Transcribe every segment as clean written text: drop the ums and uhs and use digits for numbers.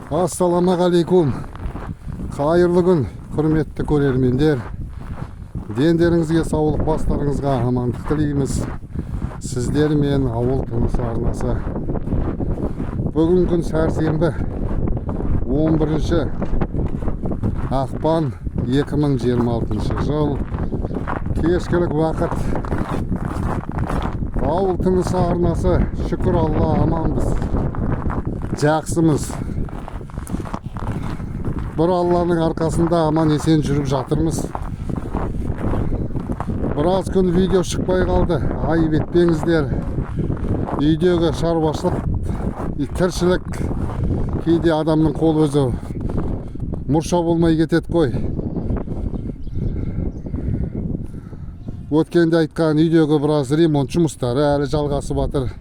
Ассаламағалейкум. Қайырлы күн, құрметті көрермендер. Дендеріңізге саулық, бастарыңызға амандық тілейміз. Сіздер мен ауыл тынысы арнасы. Бүгін күн сәрсенбі, 11 ақпан 2026 жыл. Кешкілік уақыт. Ауыл тынысы арнасы, шүкір Алла, аманбыз. Жақсымыз. Бір Алланың арқасында аман есен жүріп жатырмыз. Біраз күн видео шықпай қалды. Айып етпеңіздер. Үйдегі шаруашылық, тіршілік, кейде адамның қол өзі мұрша болмай кетеді қой. Өткенде айтқан үйдегі біраз ремонт жұмыстары әлі жалғасып жатыр.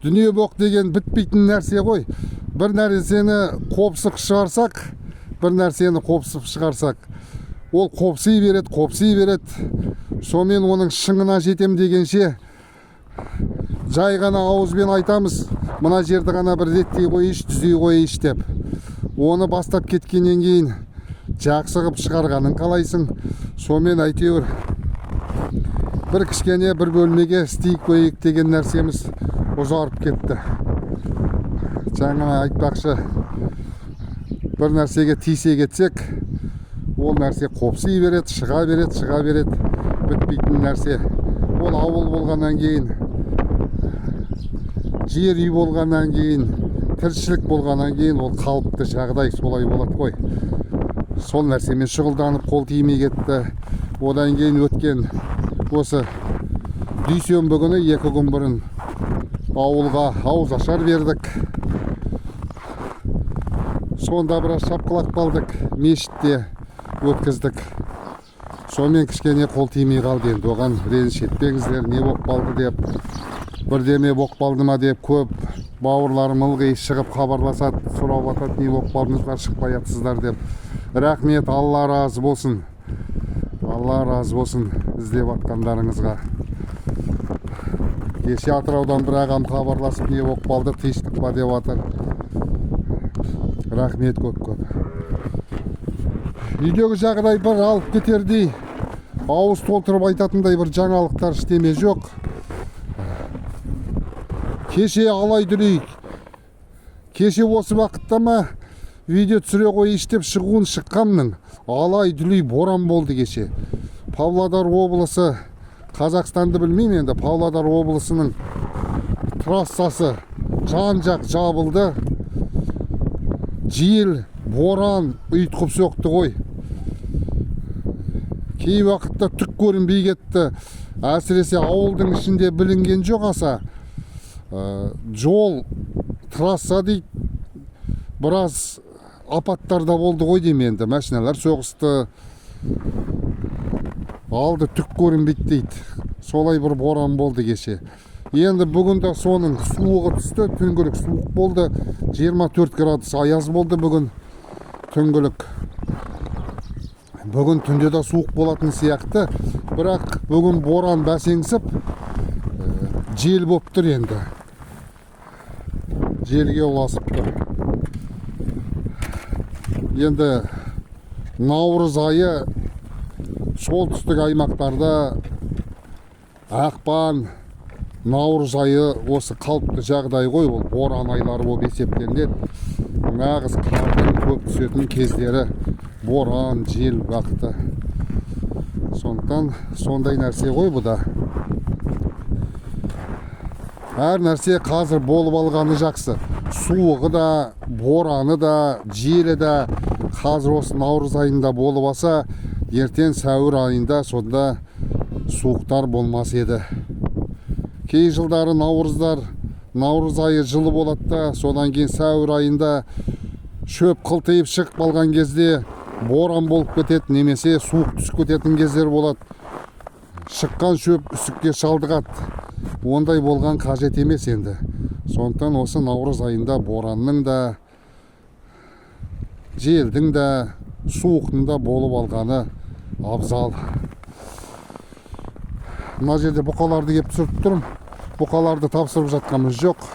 Дүние боқ деген бітпейтін нәрсе ғой. Бір нәрсені қопсып шығарсақ, бір нәрсені қопсып шығарсақ, ол қопси береді. Сонымен оның шыңына жетем дегенше жай ғана ауызбен айтамыз, мына жерді ғана бір реттей қойыш, түзей қойыш деп. Оны бастап кеткеннен кейін жақсы қып шығарғанын қалайсың. Сонымен әйтеуір бір кішкене бір бөлмеге істейік қойық деген нәрсеміз ұзарып кетті. Жаңа айтпақшы, бір нәрсеге тисе кетсек, ол нәрсе қопси береді, шыға береді, бітпейтін нәрсе. Ол ауыл болғаннан кейін, жер үй болғаннан кейін, тіршілік болғаннан кейін, ол қалыпты жағдай солай болады қой. Сол нәрсемен шұғылданып қол тимей кетті. Одан кейін өткен осы дүйсенбі күні 2 күн бұрын ауылға ауыз ашар бердік. Сонда біраз шапқылап қалдық, мешітте өткіздік. Сонымен кішкене қол тимей қалды. Енді оған реніш етпеңіздер, не боп қалды деп, бірдеме боп қалды ма деп көп бауырларым ылғи шығып хабарласады, сұрап жатады, не боп қалдыңыздар, шықпай жатсыздар деп. Рахмет, Алла разы болсын. Алла разы болсын іздеп атқандарыңызға. Кеше Атыраудан бір ағам хабарласып, не боп қалды, тиістік па деп жатыр. Рахмет көп. Үйдегі жағдай бір алып кетердей, ауыз толтырып айтатындай бір жаңалықтар іштеме жоқ. Кеше алай дүлейік. Кеше осы уақытта ма видео түсіре қойыш деп шығуын шыққанмын. Алай дүлей боран болды кеше. Павлодар облысы, Қазақстанды білмеймін енді, Павлодар облысының трассасы жан-жақ жабылды. Жел, боран ұйтқып соқты ғой. Кей уақытта түк көрінбей кетті. Әсіресе ауылдың ішінде білінген жоқ аса. Жол, трасса дейді, біраз апаттарда болды ғой деймін енді. Машиналар соғысты, алды түк көрінбейді дейді. Солай бір боран болды кеше. Енді бүгінде соның суығы түсті, түнгілік суық болды. 24 градус аяз болды бүгін түнгілік. Бүгін түнде де суық болатын сияқты, бірақ бүгін боран бәсеңсіп, жел боп тұр енді. Желге ұласып тұр. Енді наурыз айы солтүстік аймақтарда ақпан, наурыз айы осы қалыпты жағдай ғой, ол боран айлары болып есептелінеді. Нағыз қардың көп түсетін кездері боран, жел уақыты. Сондықтан сондай нәрсе ғой бұл да. Әр нәрсе қазір болып алғаны жақсы. Суығы да, бораны да, желі да қазір осы наурыз айында болып алса, ертең сәуір айында сонда суықтар болмас еді. Кей жылдары наурыз айы жылы болады да, содан кейін сәуір айында шөп қылтайып шығып қалған кезде боран болып кетеді, немесе суық түсіп кететін кездер болады. Шыққан шөп үсікке шалдығады. Ондай болған қажет емес енді. Сондықтан осы наурыз айында боранның да, желдің да, суықтың да болып алғаны абзал. Мына жерде бұқаларды кеп түсіріп тұрмын. Бұқаларды тапсырып жатқанымыз жоқ.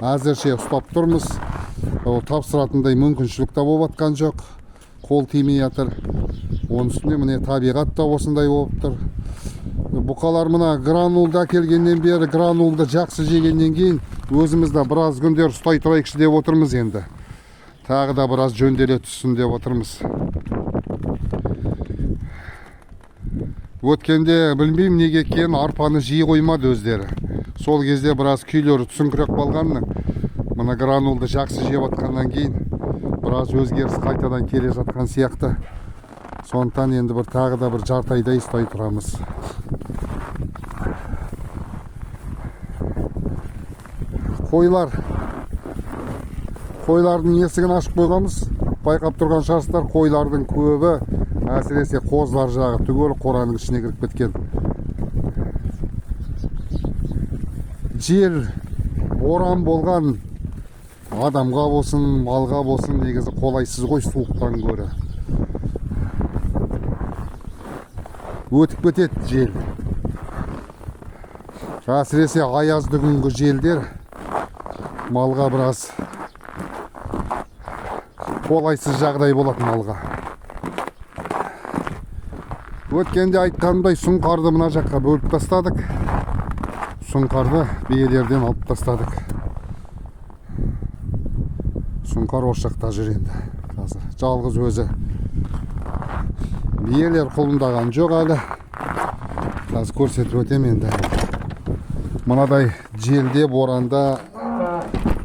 әзірше ұстап тұрмыз. Ол тапсыратындай мүмкіншілік те болып жатқан жоқ. Қол тимей жатыр. Оның үстіне міне табиғат та осындай болып тұр. Бұқалар мына гранулды әкелгеннен бері, гранулды жақсы жегеннен кейін өзімізді біраз күндер ұстай тұрайықшы деп отырмыз енді. Тағы да біраз жөнделе түссін деп отырмыз. Өткенде білмеймін неге екенін арпаны жиі қоймады өздері. Сол кезде біраз күйлері түсіңкірек болғанның. Мына гранулды жақсы жеп атқаннан кейін біраз өзгеріс қайтадан келе жатқан сияқты. Сондықтан енді бір тағы да бір жарты айдай ұстай тұрамыз. Қойлардың есігін ашып қойғанбыз. Байқап тұрған шығарсыздар, қойлардың көбі, әсіресе қозылар жағы түгел қораның ішіне кіріп кеткен. Жел, боран болған адамға болсын, малға болсын негізі қолайсыз ғой суықтан гөрі. Өтіп кетеді жел. Әсіресе аязды күнгі желдер малға біраз қолайсыз жағдай болады малға. Өткенде айтқанымдай сұңқарды мына жаққа бөліп тастадық. Сұңқарды биелерден алып тастадық. Сұңқар осы жақта жүр енді. Қазір жалғыз өзі. Биелер құлындаған жоқ әлі. Қазір көрсетіп өтем енді. Мынадай желде, боранда,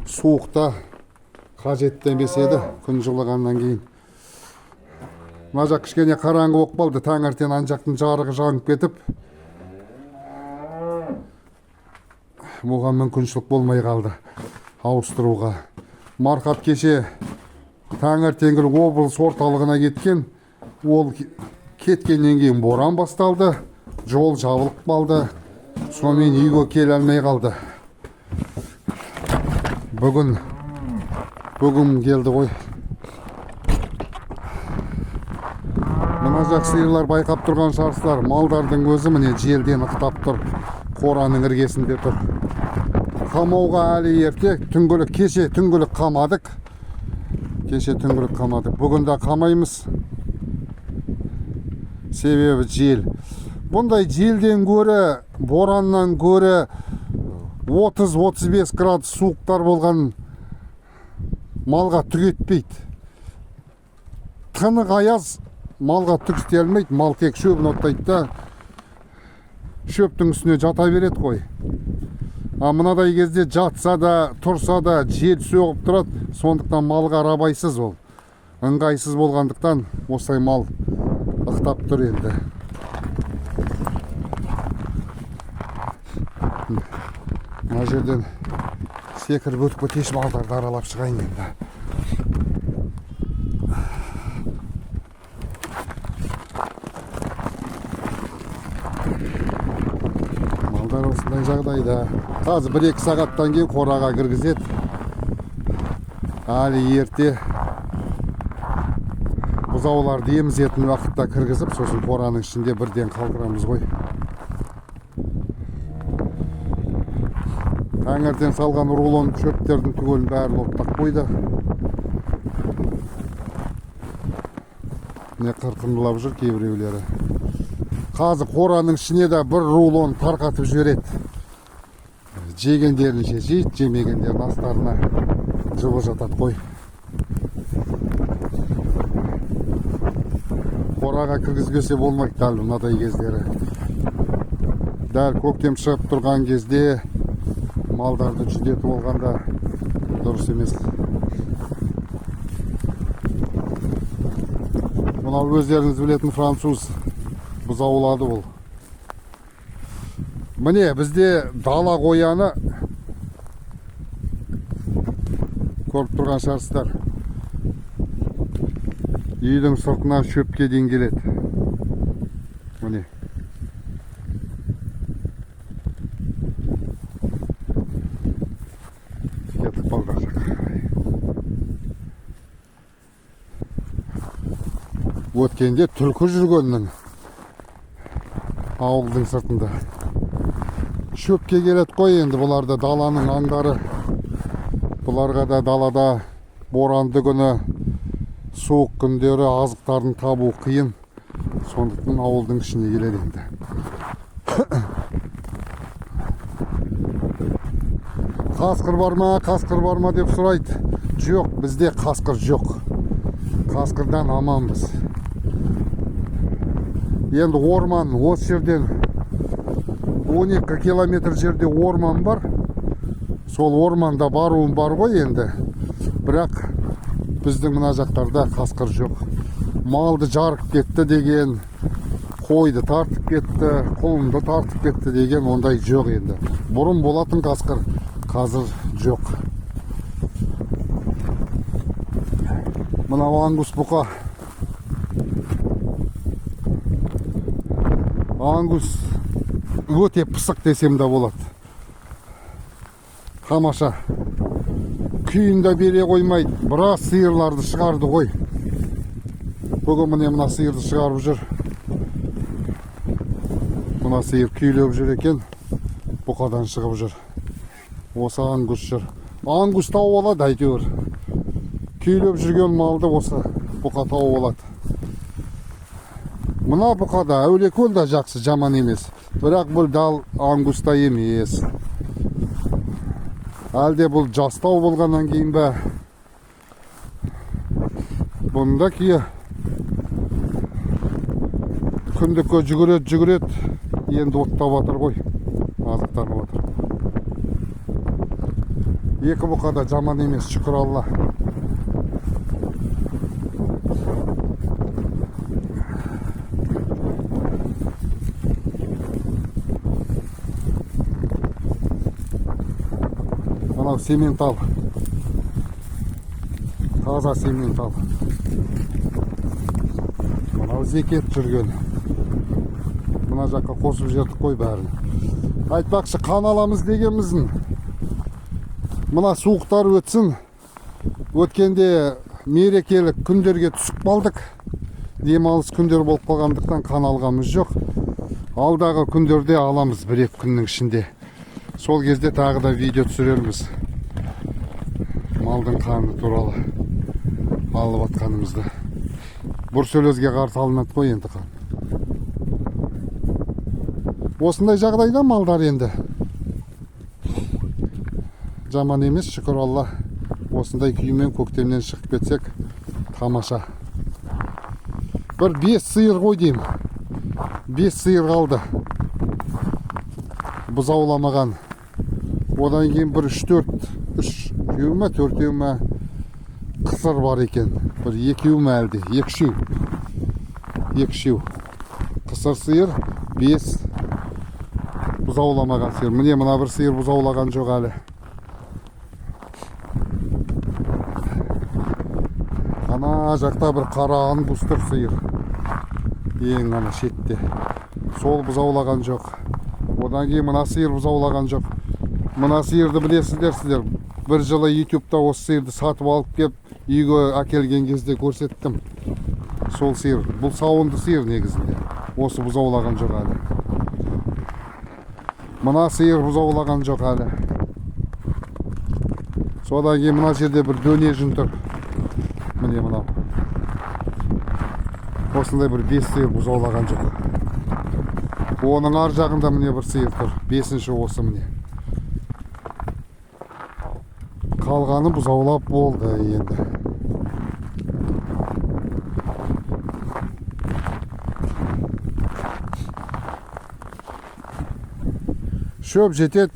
суықта қажетті емес еді күн жылығаннан кейін. Мына жақ кішкене қараңғы болып қалды. Таңертең ана жақтың жарығы жанып кетіп, бұған мүмкіншілік болмай қалды ауыстыруға. Марқат кеше таңертеңгі облыс орталығына кеткен. Ол кеткеннен кейін боран басталды. Жол жабылып қалды. Сонымен үйге келе алмай қалды. Бүгін келді ғой. Мына жақ сиырлар байқап тұрған шығарсыздар, малдардың өзі міне желден ықтап тұр. Қораның іргесінде тұр. Қамауға әлі ерте. Кеше түнгілік қамадық. Бүгін де қамаймыз. Себебі жел. Бұндай желден гөрі, бораннан гөрі 30-35 градус суықтар болған малға түк етпейді. Тынық аяз малға түк істей алмайды. Мал тек шөбін оттайды да шөптің үстіне жата береді ғой. Мынадай кезде жатса да, тұрса да жел соғып тұрады. Сондықтан малға рабайсыз ол. Ыңғайсыз болғандықтан осылай мал ықтап тұр енді. Мына жерден секіріп өтіп кетейінші малдарды аралап шығайын енді. Малдар осындай жағдайда. Қазір 1-2 сағаттан кейін қораға кіргізеді. Әлі ерте. Бұзауларды емізетін уақытта кіргізіп, сосын қораның ішінде бірден қалдырамыз ғой. Таңертең салған рулон шөптердің түгелін бәрін оптақ қойды. Не қырқындылап жүр кейбіреулері. Қазір қораның ішіне де бір рулон тарқатып жібереді. Жегендерінше жейді, жемегендерін астарына жылы жатады қой. Қораға кіргізбесе болмайды дәл мынадай кездері. Дәл көктем шығып тұрған кезде малдарды жүдетіп болғанда дұрыс емес. Мынау өздеріңіз білетін француз бұзаулады бұл. Міне бізде дала қояны көріп тұрған шығарсыздар. Үйдің сыртына шөпке дейін келеді. Міне. Кетіп қалды жақ. Өткенде түлкі жүргеннің ауылдың сыртында. Шөпке келеді қой енді, бұларды даланың аңдары. Бұларға да далада боранды күні, суық күндері азықтарын табу қиын. Сондықтан ауылдың ішіне келеді енді. Қасқыр бар ма деп сұрайды. Жоқ, бізде қасқыр жоқ. Қасқырдан аманбыз. Енді орман, осы жерден 12 километр жерде орман бар. Сол орманда баруым бар ғой енді. Бірақ біздің мына жақтарда қасқыр жоқ. Малды жарып кетті деген, қойды тартып кетті, құлынды тартып кетті деген ондай жоқ енді. Бұрын болатын қасқыр, қазір жоқ. Мынау ангус бұқа. Ангус өте пысық десем де болады. Тамаша. Күйін де бере қоймайды. Біраз сиырларды шығарды ғой. Бүгін міне мына сиырды шығарып жүр. Мына сиыр күйлеп жүр екен. Бұқадан шығып жүр. Осы ангус жүр. Ангус тауып алады әйтеуір. Күйлеп жүрген малды осы бұқа тауып алады. Мына бұқа да әулиекөл да жақсы, жаман емес. Бірақ бұл дал ангуста емес. Әлде бұл жастау болғаннан кейін бе? Бұнда күйі күндікке жүгірет. Енді оттап атыр ғой. Азықтанып атыр. Екі бұқа да жаман емес, шүкір Алла. Мынау сементал. Таза сементал. Мынау зекет жүрген. Мына жаққа қосып жердік қой бәрін. Айтпақшы, қан аламыз дегеніміздің. Мына суықтар өтсін. Өткенде мерекелік күндерге түсіп қалдық. Демалыс күндер болып қалғандықтан қан алғамыз жоқ. Алдағы күндерде аламыз, 1-2 күннің ішінде. Сол кезде тағы да видео түсірерміз. Малдың қаны туралы алып атқанымызды. Бұрселезге қарсы алынады ғой енді қан. Осындай жағдайда малдар енді. Жаман емес, шүкір Алла. Осындай күймен көктемнен шығып кетсек, тамаша. Бір 5 сиыр ғой деймін. 5 сиыр қалды. Бұзауламаған. Одан кейін бір 3-4 ма 4 ма қысыр бар екен. Бір 2 ма әлде, 2 қысыр сиыр, 5 бұзауламаған сиыр. Міне мына бір сиыр бұзаулаған жоқ әлі. Ана жақта бір қара ангустыр сиыр. Ең ана шетте. Сол бұзаулаған жоқ. Одан кейін мына сиыр бұзаулаған жоқ. Мына сиырды білесіздер сіздер. Бір жылы YouTube'да осы сиырды сатып алып кеп, үйге әкелген кезде көрсеттім. Сол сиыр. Бұл сауынды сиыр негізінде. Осы бұзаулаған жоқ әлі. Мына сиыр бұзаулаған жоқ әлі. Содан кейін мына жерде бір дөне жүн тұр. Міне мынау. Осындай бір 5 сиыр бұзаулаған жоқ. Оның ар жағында міне бір сиыр тұр. 5-ші осы міне. Қалғаны бұзаулап болды енді. Шөп жетеді.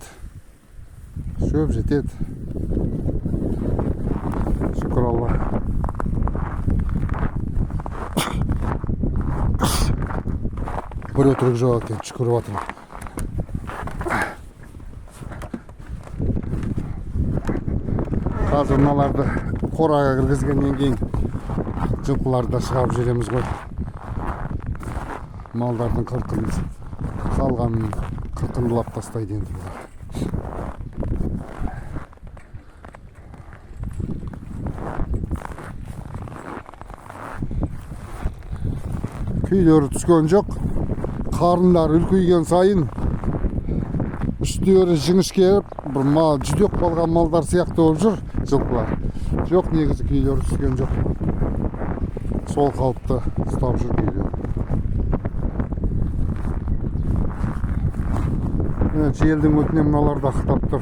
Шүкір Алла. Бір өтірік жоқ екен, шүкіріп атырмын. Қазір мыналарды қораға кіргізгеннен кейін жылқыларды шығарып жібереміз ғой. Малдардың қалғанын қырқындылап тастайды енді бұлар. Күйлері түскен жоқ. Қарындар үлкейген сайын үстері жіңішкеріп, бір мал жүдек болған малдар сияқты болып жүр жылқылар. Жоқ, негізі күйлері түскен жоқ. Сол қалыпты ұстап жүр күйлері. Желдің өтіне мыналар да ықтап тұр.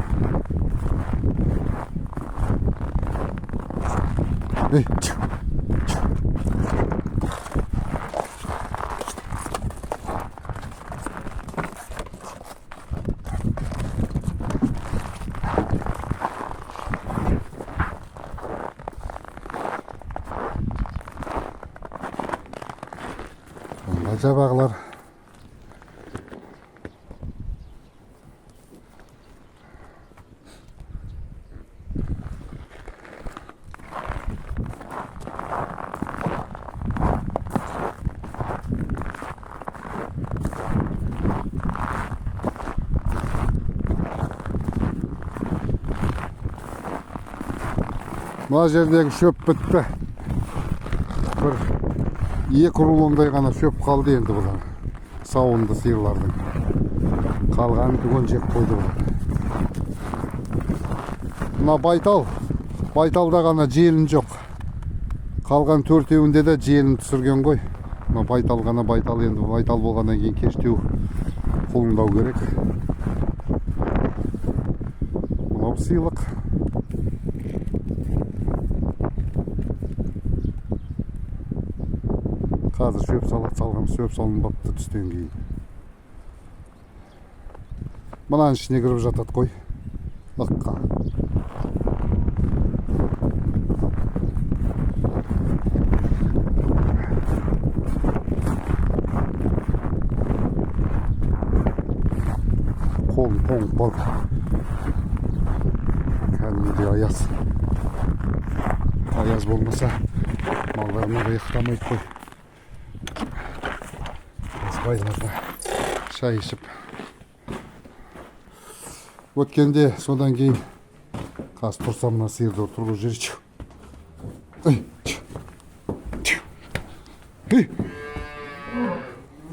Жабағылар. Мына жердегі шөп бітті. Бір екі рулондай ғана шөп қалды енді бұлар. Сауынды сиырлардың. Қалғаны түгел жеп қойды бұлар. Мына байтал. Байталда ғана желін жоқ. Қалған төртеуінде де желін түсірген ғой. Мына байтал ғана байтал, енді байтал болғаннан кейін кештеу құлындау керек. Мынау сыйлық. Қазір шөп салған, шөп салынбапты түстен кейін. Мынаның ішіне кіріп жатады қой. Ыққа. Қолын тоңып қалды. Кәдімгідей аяз. Аяз болмаса малдарына да ұйықтамайды қой. Байларда шай ішіп өткенде, содан кейін қазір тұрсам мына сиырды тұрғызып жіберейінші.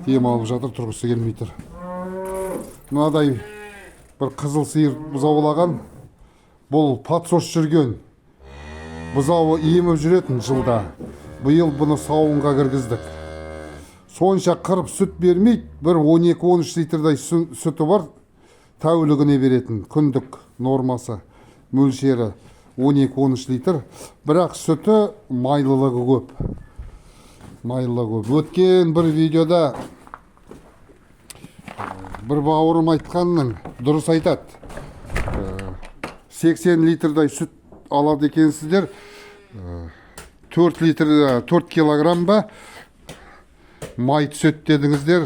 Тем алып жатыр, тұрғысы келмей тұр. Мынадай бір қызыл сиыр бұзаулаған. Бұл патсош жүрген. Бұзауы еміп жүретін жылда. Биыл бұны сауынға кіргіздік. Сонша қырып сүт бермейді, бір 12-13 литрдай сүті бар, тәулігіне беретін күндік нормасы, мөлшері 12-13 литр, бірақ сүті майлылығы көп. Өткен бір видеода бір бауырым айтқанның дұрыс айтады. 80 литрдай сүт алады екенсіздер, 4 килограмм ба май түсет дедіңіздер,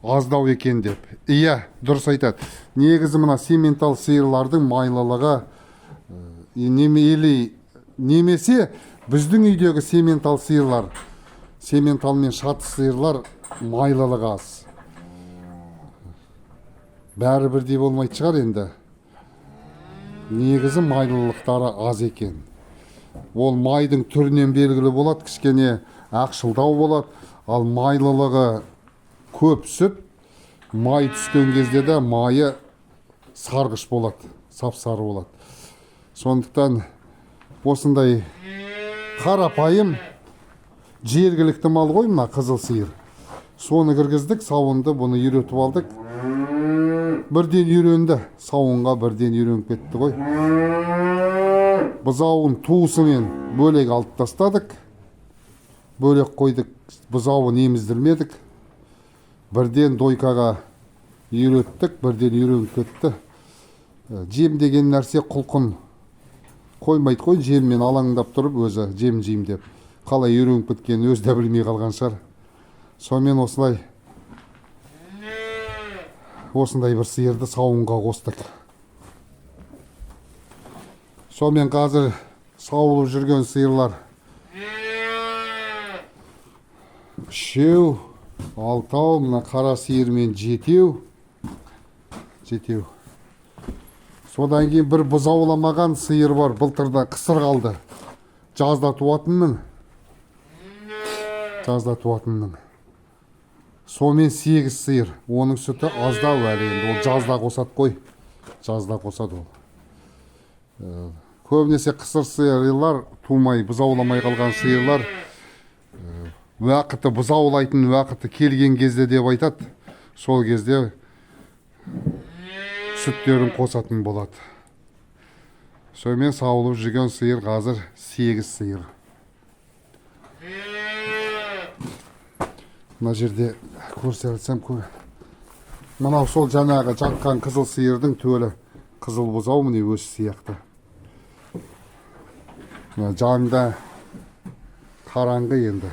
аздау екен деп. Иә, дұрыс айтады. Негізі мына сементал сиырлардың майлылығы немесе біздің үйдегі сементал сиырлар, сементал мен шаты сиырлар майлылығы аз. Бәрі бірдей болмайды шығар енді. Негізі майлылықтары аз екен. Ол майдың түрінен белгілі болады, кішкене ақшылдау болады. Ал майлылығы көп сүт, май түскен кезде де майы сарғыш болады, сап-сары болады. Сондықтан осындай қарапайым жергілікті мал ғой мына қызыл сиыр. Соны кіргіздік, сауынды, бұны үйретіп алдық. Бірден үйренді, сауынға бірден үйреніп кетті ғой. Бұзауын туысымен бөлек алып тастадық. Бөлек қойдық, бұзауын еміздірмедік. Бірден дойкаға үйреттік, бірден үйреніп кетті. Жем деген нәрсе құлқын қоймайды қой, жеммен алаңдап тұрып өзі жем жейм деп. Қалай үйреніп кеткенін өзі де білмей қалған шығар. Сонымен осындай бір сиырды сауынға қостық. Сонымен қазір сауылып жүрген сиырлар 3, 6, мына қара сиырмен 7. Содан кейін бір бұзауламаған сиыр бар, былтырда қысыр қалды. Жазда туатынның. Сонымен 8 сиыр. Оның сүті аздау әлі енді. Ол жазда қосады қой. Жазда қосады ол. Көбінесе қысыр сиырлар тумай бұзауламай қалған сиырлар уақыты бұзаулайтын уақыты келген кезде деп айтады. Сол кезде сүттерін қосатын болады. Сонымен сауылып жүрген сиыр қазір 8 сиыр. Мына жерде көрсетсем мынау сол жаңағы жатқан қызыл сиырдың төлі. Қызыл бұзау міне өз сияқты. Жанында қараңғы енді.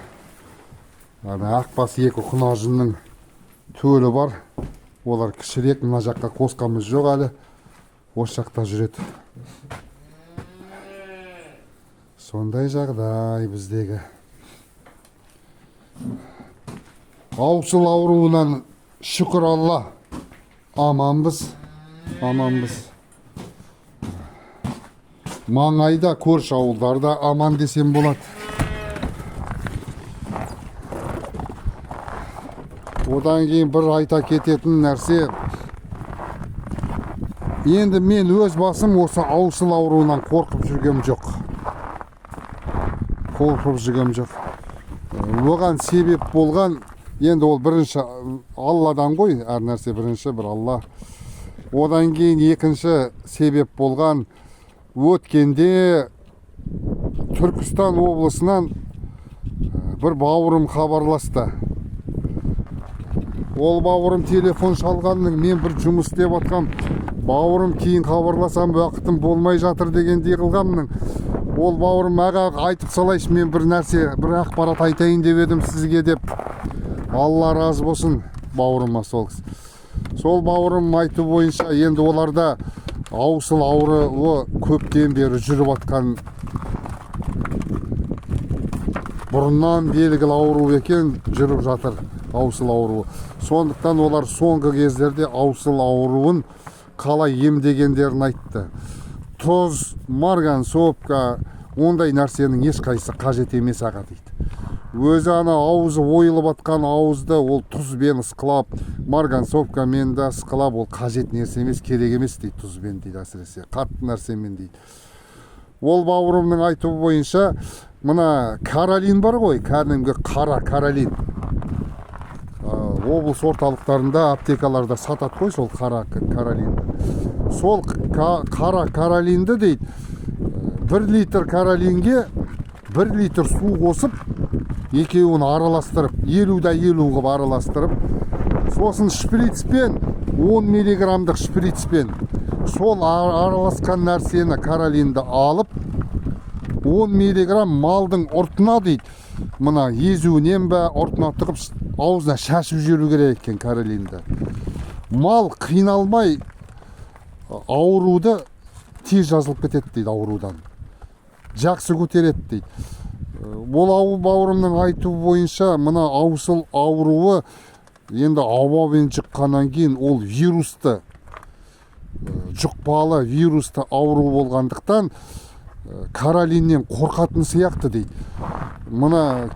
Ақбас екі құнажынның төлі бар. Олар кішірек, мына жаққа қосқамыз жоқ әлі. Осы жақта жүреді. Сондай жағдай біздегі. Аусыл ауруынан шүкір Алла. Аманбыз. Маңайда көрші ауылдарда аман десем болады. Одан кейін бір айта кететін нәрсе, енді мен өз басым осы аусыл ауруынан қорқып жүргем жоқ. Оған себеп болған, енді ол бірінші Алладан ғой, әр нәрсе бірінші бір Алла. Одан кейін екінші себеп болған, өткенде Түркістан облысынан бір бауырым хабарласты. Ол бауырым телефон шалғанның, мен бір жұмыс істеп атқам, бауырым кейін хабарласам уақытым болмай жатыр дегендей қылғанның. Ол бауырым аға айтып салайшы, мен бір нәрсе, бір ақпарат айтайын деп едім сізге деп. Алла разы болсын бауырыма сол. Сол бауырым айту бойынша енді оларда аусыл ауруы көптен бері жүріп атқан, бұрыннан белгілі ауру екен, жүріп жатыр аусыл ауруы. Сондықтан олар соңғы кездерде аусыл ауруын қалай емдегендерін айтты. Тұз, марганцовка, ондай нәрсенің ешқайсысы қажет емес аға дейді. Өзі ана аузы ойылып атқан ауызды ол тұзбен ысқылап, марганцовкамен де ысқылап, ол қажет нәрсе емес, керек емес дейді, тұзбен дейді, әсіресе қатты нәрсемен дейді. Ол бауырымның айтуы бойынша, мына каролин бар ғой, кәдімгі қара каролин. Облыс орталықтарында, аптекаларда сатат қой сол қара каролинді. Сол қара каролинді дейді, 1 литр каролинге 1 литр су қосып, екеуін араластырып, 50-50 қылып араластырып, сосын шприцпен, 10 миллиграммдық шприцпен, сол араласқан нәрсені каролинді алып, 10 миллиграмм малдың ұртына дейді, мына езуінен бе ұртына тығып, аузына шашып жіберу керек екен каролинді. Мал қиналмай ауруды тез жазылып кетеді дейді, аурудан. Жақсы көтереді дейді. Ол бауырымның айтуы бойынша, мына аусыл ауруы енді ауамен жұққаннан кейін ол вирусты, жұқпалы вирусты ауру болғандықтан каролиннен қорқатын сияқты дейді. Мына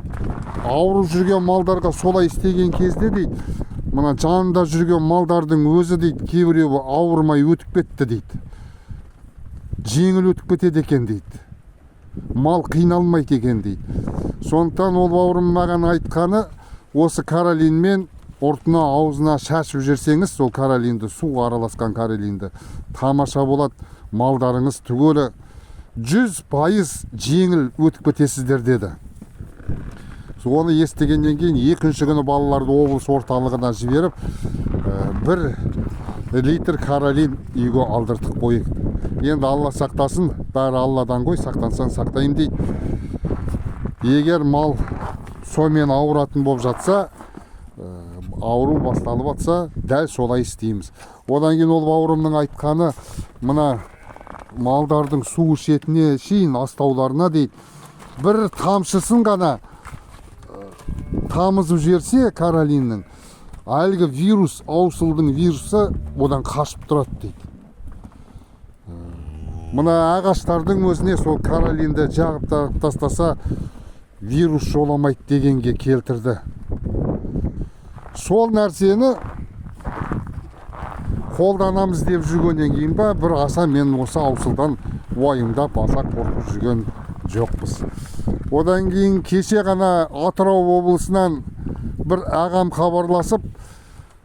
ауырып жүрген малдарға солай істеген кезде дейді, мына жанында жүрген малдардың өзі дейді, кейбіреуі ауырмай өтіп кетті дейді. Жеңіл өтіп кетеді екен дейді. Мал қиналмайды екен дейді. Сондықтан ол бауырым маған айтқаны, осы каролинмен ұртына, аузына шашып жүрсеңіз, сол каролинді, су араласқан каролинді, тамаша болады, малдарыңыз түгелі 100% жеңіл өтіп кетесіздер деді. Оны естігеннен кейін екінші күні балаларды облыс орталығына жіберіп, 1 литр каролин үйге алдыртып қойып. Енді Алла сақтасын, бәрі Алладан ғой, сақтансаң сақтайым дейді. Егер мал сомен ауыратын болып жатса, ауру басталып жатса, дәл солай істейміз. Одан кейін ол бауырымның айтқаны, мына малдардың су ішетіне шейін астауларына дейді, бір тамшысын ғана тамызып жерсе каролиннің, әлгі вирус, аусылдың вирусы одан қашып тұрады дейді. Мына ағаштардың өзіне сол каролинді жағып тастаса, вирус жоламайды дегенге келтірді. Сол нәрсені қолданамыз деп жүргеннен кейін ба бір аса мен осы аусылдан уайымдап аса қорқып жүрген жоқпыз. Одан кейін кеше ғана Атырау облысынан бір ағам хабарласып,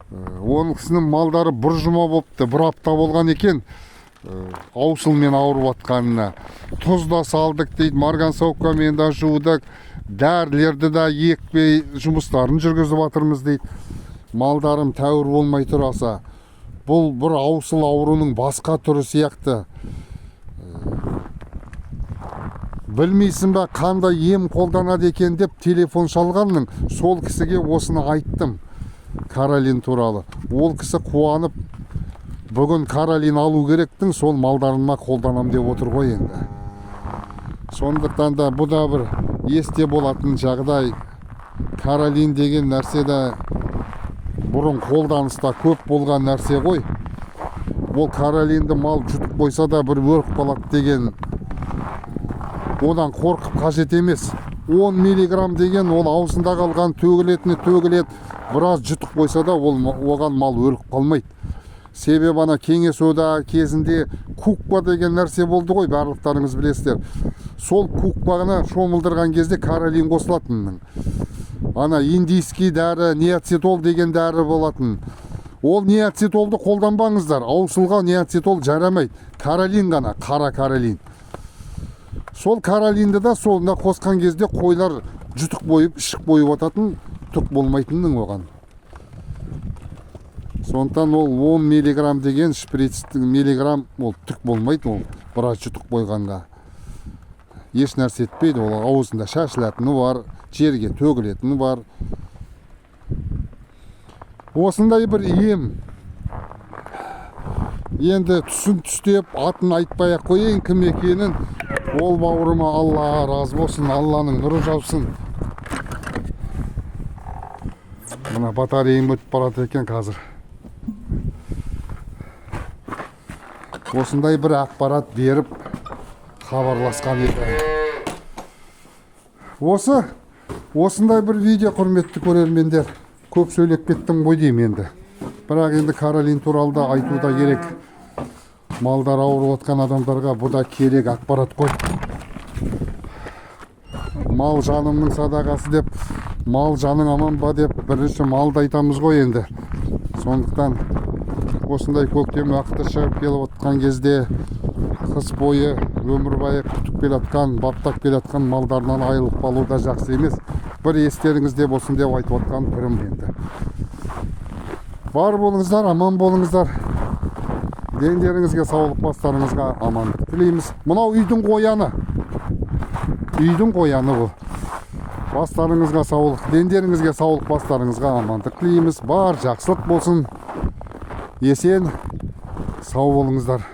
оның кісінің малдары бір жұма болыпты, бір апта болған екен, аусылмен ауырып атқанына. Тұз да салдық дейді, марганцовкамен да жудық, дәрілерді де екпей жұмыстарын жүргізіп жатырмыз дейді. Малдарым тәуір болмай тұраса, бұл бір аусыл ауруының басқа түрі сияқты. Білмейсің ба қандай ем қолданады екен деп телефон шалғанның, сол кісіге осыны айттым, Каролин туралы. Ол кісі қуанып, бүгін Каролин алу керектің, сол малдарыма қолданам деп отыр ғой енді. Сондықтан да бұл да бір есте болатын жағдай. Каролин деген нәрсе де бұрын қолданыста көп болған нәрсе ғой. Ол Каролинді мал жұтып қойса да бір өріп қалады деген, одан қорқып қажет емес. 10 миллиграмм деген ол аузында қалған төгіледі, біраз жұтып қойса да оған мал өліп қалмайды. Себебі ана кеңес одағы кезінде кукпа деген нәрсе болды ғой, барлықтарыңыз білесіздер. Сол кукпаны шомылдырған кезде Каролин қосылатынның. Ана индийский дәрі, неоцетол деген дәрі болатын. Ол неоцетолды қолданбаңыздар. Аусылға неоцетол жарамайды. Каролин ғана, қара Каролин. Сол Каролинді да солына қосқан кезде қойлар жұтық бойып, ішік бойып ататын, түк болмайтынның оған. Сондықтан ол 10 миллиграмм деген шприцтің миллиграмм ол түк болмайды, ол біраз жұтық бойғанға. Еш нәрсе етпейді, ол аузында шашылатыны бар, жерге төгілетіні бар. Осындай бір ем. Енді түсін түстеп, атын айтпай-ақ қояйын кім екенін. Ол бауырыма Алла разы болсын, Алланың нұры жаусын. Мына батареям өтіп барады екен қазір. Осындай бір ақпарат беріп хабарласқан еді. Осындай бір видео, құрметті көрермендер. Көп сөйлеп кеттім ғой деймін енді. Бірақ енді Каролин туралы да айту да керек. Малдар ауырып отқан адамдарға бұл да керек ақпарат қой. Мал жанымның садағасы деп, мал жаның аман ба деп бірінші малды айтамыз ғой енді. Сондықтан осындай көктем уақыты шығып келіп отқан кезде қыс бойы өмір бойы күтіп келатқан, баптап келатқан малдарынан айырылып қалу да жақсы емес. Бір естеріңізде болсын деп айтып отқан түрім енді. Бар болыңыздар, аман болыңыздар. Дендеріңізге саулық, бастарыңызға амандық тілейміз. Мынау үйдің қояны. Үйдің қояны бұл. Бастарыңызға саулық, дендеріңізге саулық, бастарыңызға амандық тілейміз. Бар жақсылық болсын. Есен, сау болыңыздар.